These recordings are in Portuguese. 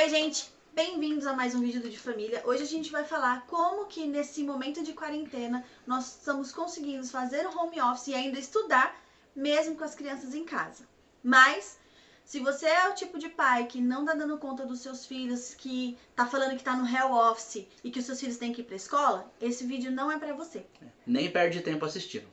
Oi gente, bem-vindos a mais um vídeo do De Família. Hoje a gente vai falar como que nesse momento de quarentena nós estamos conseguindo fazer o home office e ainda estudar, mesmo com as crianças em casa. Mas, se você é o tipo de pai que não tá dando conta dos seus filhos, que tá falando que tá no home office e que os seus filhos têm que ir pra escola, esse vídeo não é pra você. Nem perde tempo assistindo.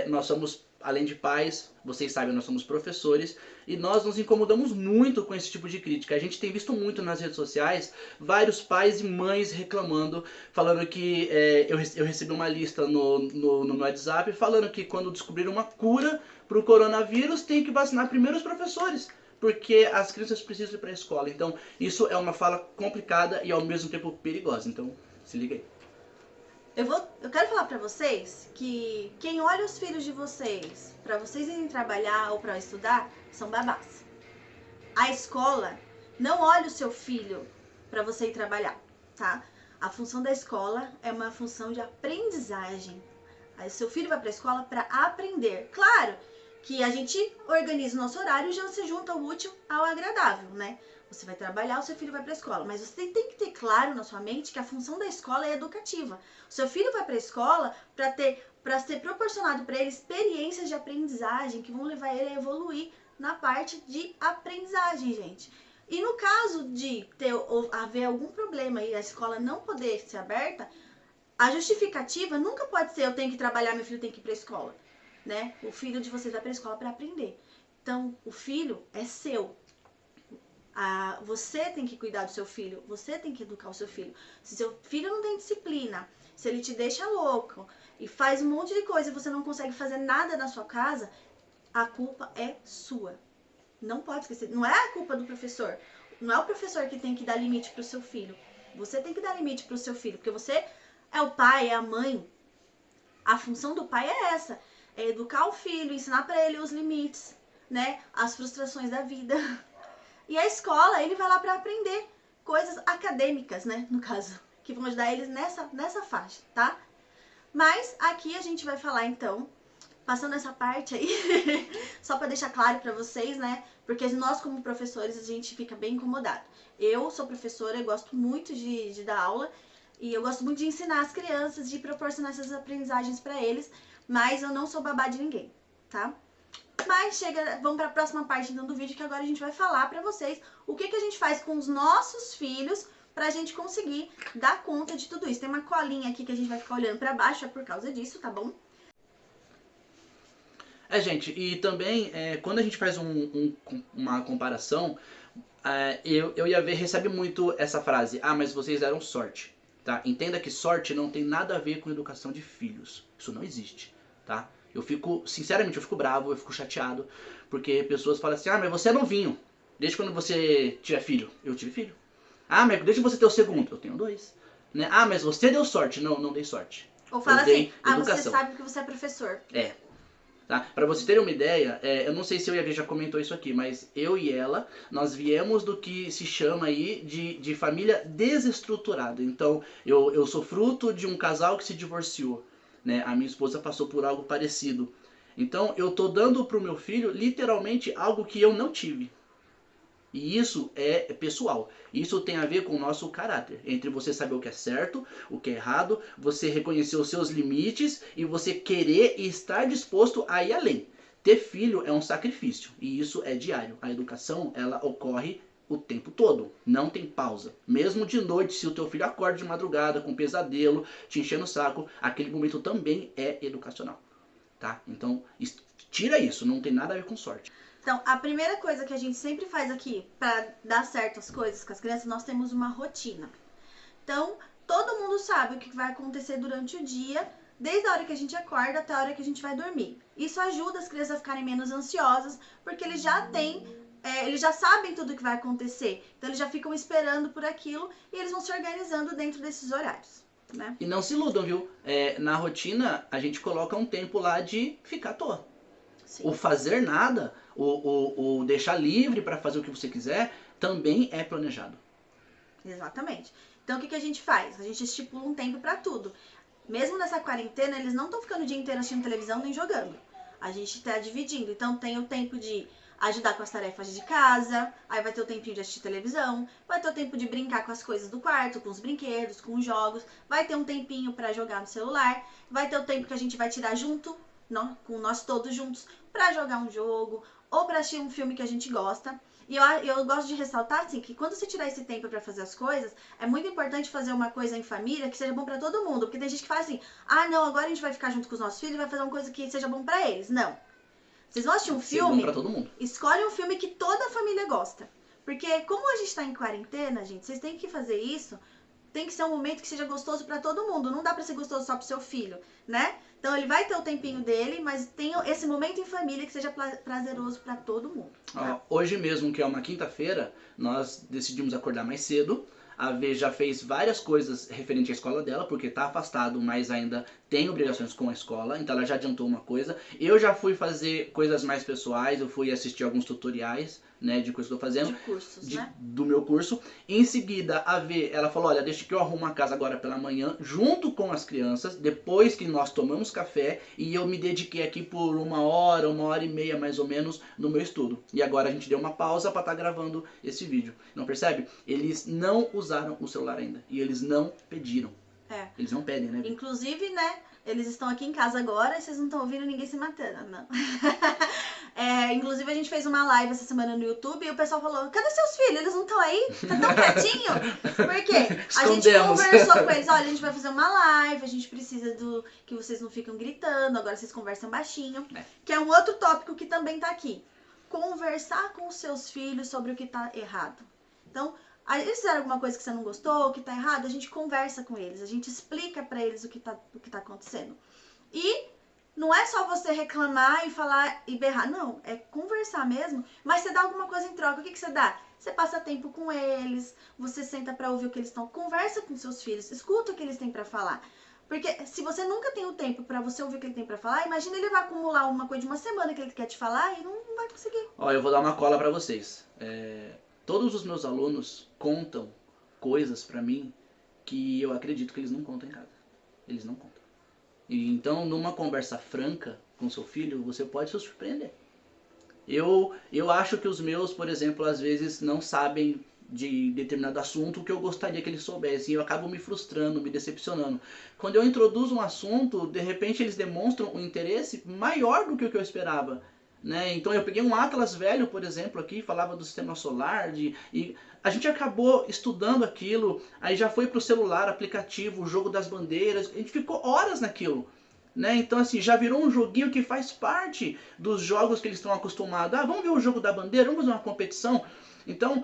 Nós somos, além de pais, vocês sabem, nós somos professores e nós nos incomodamos muito com esse tipo de crítica. A gente tem visto muito nas redes sociais vários pais e mães reclamando, falando que eu recebi uma lista no WhatsApp falando que quando descobriram uma cura para o coronavírus tem que vacinar primeiro os professores, porque as crianças precisam ir para a escola. Então isso é uma fala complicada e ao mesmo tempo perigosa. Então se liga aí. Eu quero falar pra vocês que quem olha os filhos de vocês pra vocês irem trabalhar ou pra estudar são babás. A escola não olha o seu filho pra você ir trabalhar, tá? A função da escola é uma função de aprendizagem. Aí seu filho vai pra escola pra aprender. Claro que a gente organiza o nosso horário e já se junta o útil ao agradável, né? Você vai trabalhar, o seu filho vai para a escola. Mas você tem que ter claro na sua mente que a função da escola é educativa. O seu filho vai para a escola para ser proporcionado para ele experiências de aprendizagem que vão levar ele a evoluir na parte de aprendizagem, gente. E no caso de haver algum problema e a escola não poder ser aberta, a justificativa nunca pode ser eu tenho que trabalhar, meu filho tem que ir para a escola, né? O filho de vocês vai para a escola para aprender. Então, o filho é seu. Você tem que cuidar do seu filho, você tem que educar o seu filho. Se seu filho não tem disciplina, se ele te deixa louco e faz um monte de coisa e você não consegue fazer nada na sua casa, a culpa é sua. Não pode esquecer, não é a culpa do professor. Não é o professor que tem que dar limite pro seu filho. Você tem que dar limite pro seu filho, porque você é o pai, é a mãe. A função do pai é essa, é educar o filho, ensinar para ele os limites, né? As frustrações da vida. E a escola, ele vai lá para aprender coisas acadêmicas, né, no caso, que vão ajudar eles nessa faixa, tá? Mas aqui a gente vai falar então, passando essa parte aí, só para deixar claro para vocês, né, porque nós como professores a gente fica bem incomodado. Eu sou professora, eu gosto muito de dar aula e eu gosto muito de ensinar as crianças, de proporcionar essas aprendizagens para eles, mas eu não sou babá de ninguém, tá? Mas vamos para a próxima parte então do vídeo, que agora a gente vai falar para vocês o que a gente faz com os nossos filhos pra gente conseguir dar conta de tudo isso. Tem uma colinha aqui que a gente vai ficar olhando para baixo, é por causa disso, tá bom? Gente, e também quando a gente faz uma comparação, eu e a V recebe muito essa frase, mas vocês deram sorte, tá? Entenda que sorte não tem nada a ver com educação de filhos, isso não existe, tá? Sinceramente, eu fico bravo, eu fico chateado, porque pessoas falam assim, mas você é novinho, desde quando você tiver filho? Eu tive filho. Mas desde você ter o segundo? Eu tenho 2. Né? Mas você deu sorte? Não dei sorte. Ou fala assim, você sabe que você é professor. Tá? Para vocês terem uma ideia, eu não sei se eu e a Vi já comentou isso aqui, mas eu e ela, nós viemos do que se chama aí de família desestruturada. Então, eu sou fruto de um casal que se divorciou. Né? A minha esposa passou por algo parecido. Então, eu tô dando pro meu filho, literalmente, algo que eu não tive. E isso é pessoal. Isso tem a ver com o nosso caráter. Entre você saber o que é certo, o que é errado, você reconhecer os seus limites e você querer e estar disposto a ir além. Ter filho é um sacrifício e isso é diário. A educação, ela ocorre o tempo todo. Não tem pausa. Mesmo de noite, se o teu filho acorda de madrugada com pesadelo, te enchendo o saco, aquele momento também é educacional. Tá? Então, tira isso. Não tem nada a ver com sorte. Então, a primeira coisa que a gente sempre faz aqui para dar certo as coisas com as crianças, nós temos uma rotina. Então, todo mundo sabe o que vai acontecer durante o dia, desde a hora que a gente acorda até a hora que a gente vai dormir. Isso ajuda as crianças a ficarem menos ansiosas, porque eles já sabem tudo o que vai acontecer. Então, eles já ficam esperando por aquilo e eles vão se organizando dentro desses horários. Né? E não se iludam, viu? Na rotina, a gente coloca um tempo lá de ficar à toa. Sim. O fazer nada, o deixar livre para fazer o que você quiser, também é planejado. Exatamente. Então, o que a gente faz? A gente estipula um tempo para tudo. Mesmo nessa quarentena, eles não estão ficando o dia inteiro assistindo televisão nem jogando. A gente está dividindo. Então, tem o tempo de ajudar com as tarefas de casa, aí vai ter o tempinho de assistir televisão, vai ter o tempo de brincar com as coisas do quarto, com os brinquedos, com os jogos, vai ter um tempinho pra jogar no celular, vai ter o tempo que a gente vai tirar junto, com nós todos juntos, pra jogar um jogo, ou pra assistir um filme que a gente gosta. E eu gosto de ressaltar, assim, que quando você tirar esse tempo pra fazer as coisas, é muito importante fazer uma coisa em família que seja bom pra todo mundo. Porque tem gente que fala assim, ah, não, agora a gente vai ficar junto com os nossos filhos e vai fazer uma coisa que seja bom pra eles. Não. Vocês vão assistir um filme, bom pra todo mundo. Escolhe um filme que toda a família gosta. Porque como a gente tá em quarentena, gente, vocês têm que fazer isso, tem que ser um momento que seja gostoso pra todo mundo. Não dá pra ser gostoso só pro seu filho, né? Então ele vai ter o tempinho dele, mas tem esse momento em família que seja prazeroso pra todo mundo. Tá? Hoje mesmo, que é uma quinta-feira, nós decidimos acordar mais cedo. A V já fez várias coisas referente à escola dela, porque tá afastado, mas ainda tem obrigações com a escola, então ela já adiantou uma coisa. Eu já fui fazer coisas mais pessoais, eu fui assistir alguns tutoriais, né, de coisas que eu tô fazendo. De cursos, né? Do meu curso. Em seguida, a V, ela falou, olha, deixa que eu arrumo a casa agora pela manhã, junto com as crianças, depois que nós tomamos café, e eu me dediquei aqui por 1 hora e meia mais ou menos, no meu estudo. E agora a gente deu uma pausa para estar gravando esse vídeo. Não percebe? Eles não usaram o celular ainda, e eles não pediram. É. Eles não pedem, né? Inclusive, né, eles estão aqui em casa agora e vocês não estão ouvindo ninguém se matando, não. Inclusive a gente fez uma live essa semana no YouTube e o pessoal falou, cadê seus filhos? Eles não estão aí? Tá tão quietinho? Por quê? A gente conversou com eles, olha, a gente vai fazer uma live, a gente precisa que vocês não ficam gritando, agora vocês conversam baixinho. Que é um outro tópico que também tá aqui. Conversar com os seus filhos sobre o que tá errado. Então, eles fizeram alguma coisa que você não gostou, que tá errado, a gente conversa com eles, a gente explica pra eles o que tá acontecendo. E não é só você reclamar e falar e berrar, não, é conversar mesmo, mas você dá alguma coisa em troca. O que você dá? Você passa tempo com eles, você senta pra ouvir o que eles estão, conversa com seus filhos, escuta o que eles têm pra falar. Porque se você nunca tem o tempo pra você ouvir o que ele tem pra falar, imagina ele vai acumular uma coisa de uma semana que ele quer te falar e não vai conseguir. Ó, eu vou dar uma cola pra vocês. Todos os meus alunos contam coisas pra mim que eu acredito que eles não contam em casa. Eles não contam. E então, numa conversa franca com seu filho, você pode se surpreender. Eu acho que os meus, por exemplo, às vezes não sabem de determinado assunto que eu gostaria que eles soubessem. E eu acabo me frustrando, me decepcionando. Quando eu introduzo um assunto, de repente eles demonstram um interesse maior do que o que eu esperava. Né? Então eu peguei um Atlas velho, por exemplo, aqui, falava do sistema solar, e a gente acabou estudando aquilo, aí já foi pro celular, aplicativo, o jogo das bandeiras, a gente ficou horas naquilo. Né? Então assim, já virou um joguinho que faz parte dos jogos que eles estão acostumados. Ah, vamos ver o jogo da bandeira, vamos fazer uma competição. Então,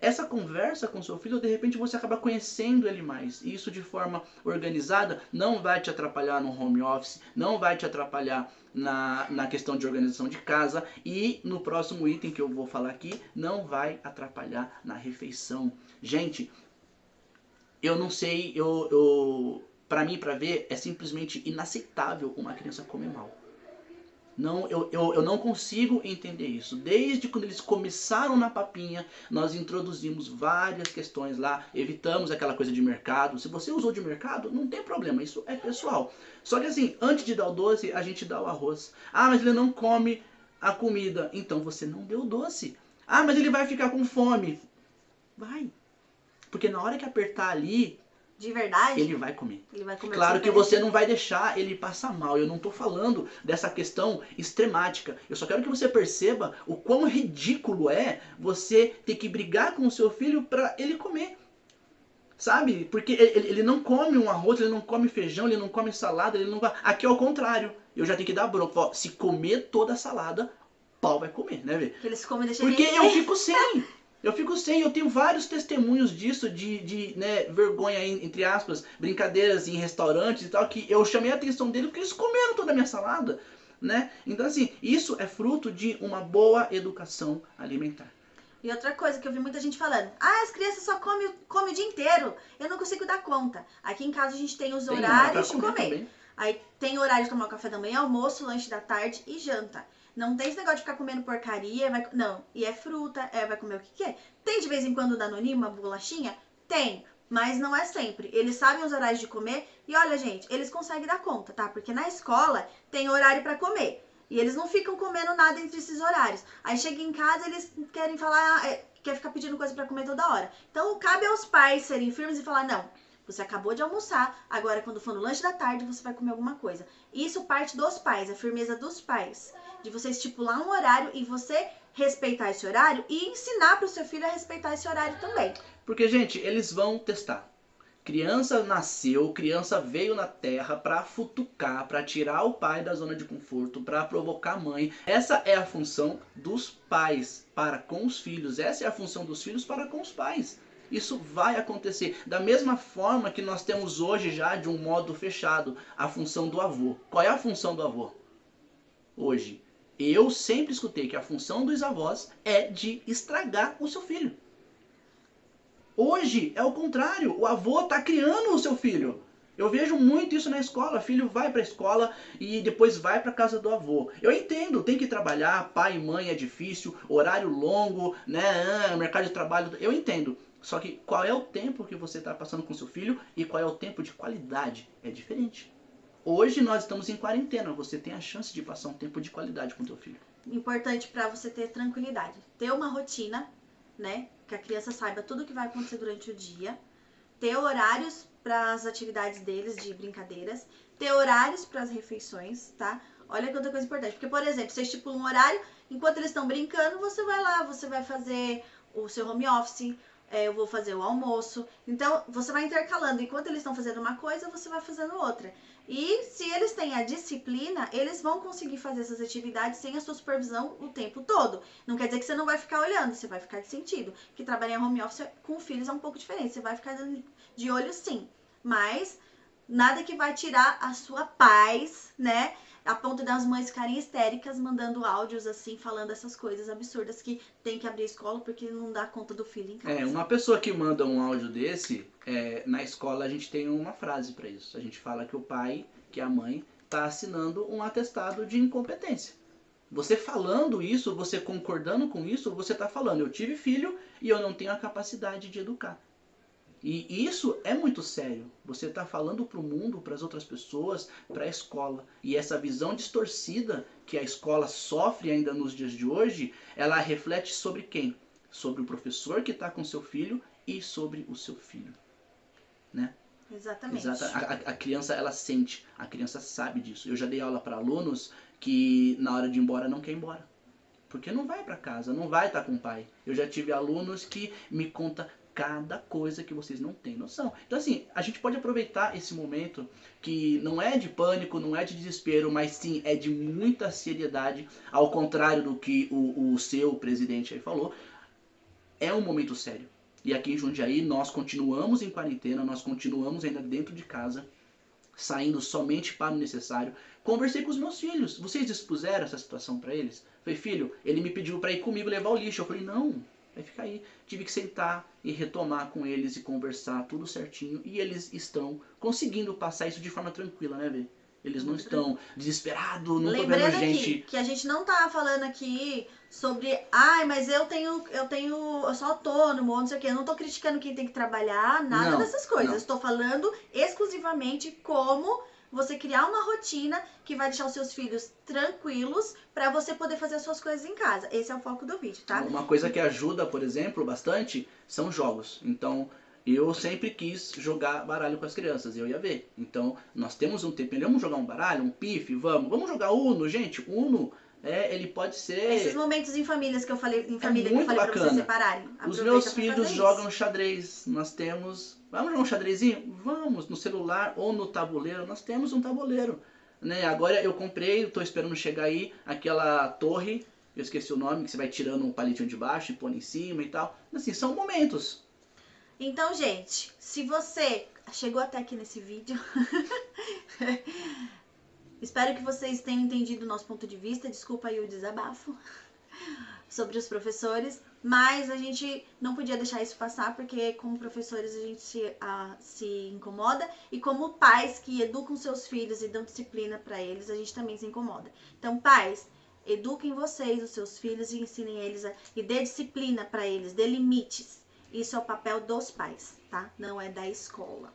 essa conversa com seu filho, de repente você acaba conhecendo ele mais. E isso de forma organizada não vai te atrapalhar no home office, não vai te atrapalhar na questão de organização de casa. E no próximo item que eu vou falar aqui, não vai atrapalhar na refeição. Gente, eu não sei, pra mim, pra ver, é simplesmente inaceitável uma criança comer mal. Não, eu não consigo entender isso. Desde quando eles começaram na papinha, nós introduzimos várias questões lá, evitamos aquela coisa de mercado. Se você usou de mercado, não tem problema, isso é pessoal. Só que assim, antes de dar o doce, a gente dá o arroz. Ah, mas ele não come a comida. Então você não deu o doce. Ah, mas ele vai ficar com fome. Vai. Porque na hora que apertar ali, de verdade, ele vai comer. Ele vai comer. Claro que você não vai deixar ele passar mal. Eu não estou falando dessa questão extremática. Eu só quero que você perceba o quão ridículo é você ter que brigar com o seu filho para ele comer. Sabe? Porque ele não come um arroz, ele não come feijão, ele não come salada, ele não vai... Aqui é o contrário. Eu já tenho que dar bronca. Se comer toda a salada, pau vai comer, né, Vê? Que eles comem, deixa porque eu fico sem. Eu tenho vários testemunhos disso, né, vergonha, entre aspas, brincadeiras em restaurantes e tal, que eu chamei a atenção dele porque eles comeram toda a minha salada, né? Então, assim, isso é fruto de uma boa educação alimentar. E outra coisa que eu vi muita gente falando, as crianças só comem o dia inteiro, eu não consigo dar conta. Aqui em casa a gente tem os horários de comer. Também. Aí tem horário de tomar o café da manhã, almoço, lanche da tarde e janta. Não tem esse negócio de ficar comendo porcaria, não. E é fruta, vai comer o que quer. Tem de vez em quando Danoninho, uma bolachinha? Tem, mas não é sempre. Eles sabem os horários de comer e olha, gente, eles conseguem dar conta, tá? Porque na escola tem horário pra comer. E eles não ficam comendo nada entre esses horários. Aí chega em casa, eles querem falar, quer ficar pedindo coisa pra comer toda hora. Então cabe aos pais serem firmes e falar, não, você acabou de almoçar, agora quando for no lanche da tarde você vai comer alguma coisa. Isso parte dos pais, a firmeza dos pais. De você estipular um horário e você respeitar esse horário e ensinar pro seu filho a respeitar esse horário também. Porque, gente, eles vão testar. Criança nasceu, criança veio na Terra para futucar, para tirar o pai da zona de conforto, para provocar a mãe. Essa é a função dos pais para com os filhos. Essa é a função dos filhos para com os pais. Isso vai acontecer. Da mesma forma que nós temos hoje já de um modo fechado a função do avô. Qual é a função do avô? Hoje, eu sempre escutei que a função dos avós é de estragar o seu filho. Hoje é o contrário, o avô está criando o seu filho. Eu vejo muito isso na escola, filho vai para a escola e depois vai para casa do avô. Eu entendo, tem que trabalhar, pai e mãe é difícil, horário longo, né, mercado de trabalho, eu entendo. Só que qual é o tempo que você está passando com seu filho e qual é o tempo de qualidade? É diferente. Hoje nós estamos em quarentena, você tem a chance de passar um tempo de qualidade com teu filho. Importante para você ter tranquilidade, ter uma rotina, né? Que a criança saiba tudo o que vai acontecer durante o dia, ter horários para as atividades deles de brincadeiras, ter horários para as refeições, tá? Olha que outra coisa importante, porque, por exemplo, você estipula um horário, enquanto eles estão brincando, você vai lá, você vai fazer o seu home office, eu vou fazer o almoço. Então, você vai intercalando. Enquanto eles estão fazendo uma coisa, você vai fazendo outra. E se eles têm a disciplina, eles vão conseguir fazer essas atividades sem a sua supervisão o tempo todo. Não quer dizer que você não vai ficar olhando, você vai ficar de sentido. Que trabalhar em home office com filhos é um pouco diferente. Você vai ficar de olho sim, mas nada que vai tirar a sua paz, né? A ponto das mães ficarem histéricas, mandando áudios assim, falando essas coisas absurdas que tem que abrir a escola porque não dá conta do filho em casa. Uma pessoa que manda um áudio desse, na escola a gente tem uma frase para isso. A gente fala que o pai, que a mãe, está assinando um atestado de incompetência. Você falando isso, você concordando com isso, você está falando, eu tive filho e eu não tenho a capacidade de educar. E isso é muito sério. Você está falando para o mundo, para as outras pessoas, para a escola. E essa visão distorcida que a escola sofre ainda nos dias de hoje, ela reflete sobre quem? Sobre o professor que está com seu filho e sobre o seu filho. Né? Exatamente. A criança, ela sente, a criança sabe disso. Eu já dei aula para alunos que na hora de ir embora não quer ir embora. Porque não vai para casa, não vai estar com o pai. Eu já tive alunos que me contam cada coisa que vocês não têm noção. Então assim, a gente pode aproveitar esse momento que não é de pânico, não é de desespero, mas sim é de muita seriedade, ao contrário do que o seu presidente aí falou. É um momento sério. E aqui em Jundiaí nós continuamos em quarentena, nós continuamos ainda dentro de casa, saindo somente para o necessário. Conversei com os meus filhos. Vocês expuseram essa situação para eles? Falei, filho, ele me pediu para ir comigo levar o lixo. Eu falei, não, vai ficar aí. Tive que sentar e retomar com eles e conversar tudo certinho. E eles estão conseguindo passar isso de forma tranquila, né, Vê? Eles não estão desesperados, não tô vendo gente... que a gente não tá falando aqui sobre, mas eu sou autônomo, ou não sei o quê. Eu não tô criticando quem tem que trabalhar, nada dessas coisas. Eu estou falando exclusivamente como você criar uma rotina que vai deixar os seus filhos tranquilos para você poder fazer as suas coisas em casa. Esse é o foco do vídeo, tá? Uma coisa que ajuda, por exemplo, bastante, são jogos. Então, eu sempre quis jogar baralho com as crianças, eu ia ver. Então, nós temos um tempo, vamos jogar um baralho, um pife, vamos jogar Uno, gente. Uno, ele pode ser... Esses momentos em famílias que eu falei, muito que eu falei pra vocês separarem. Os meus filhos jogam xadrez, nós temos... Vamos jogar um xadrezinho? Vamos, no celular ou no tabuleiro, nós temos um tabuleiro. Né? Agora eu comprei, estou esperando chegar aí, aquela torre, eu esqueci o nome, que você vai tirando um palitinho de baixo e põe em cima e tal. Assim, são momentos. Então, gente, se você chegou até aqui nesse vídeo, espero que vocês tenham entendido o nosso ponto de vista. Desculpa aí o desabafo sobre os professores, mas a gente não podia deixar isso passar, porque como professores a gente se incomoda, e como pais que educam seus filhos e dão disciplina para eles, a gente também se incomoda. Então, pais, eduquem vocês, os seus filhos, e ensinem eles e dê disciplina para eles, dê limites. Isso é o papel dos pais, tá? Não é da escola.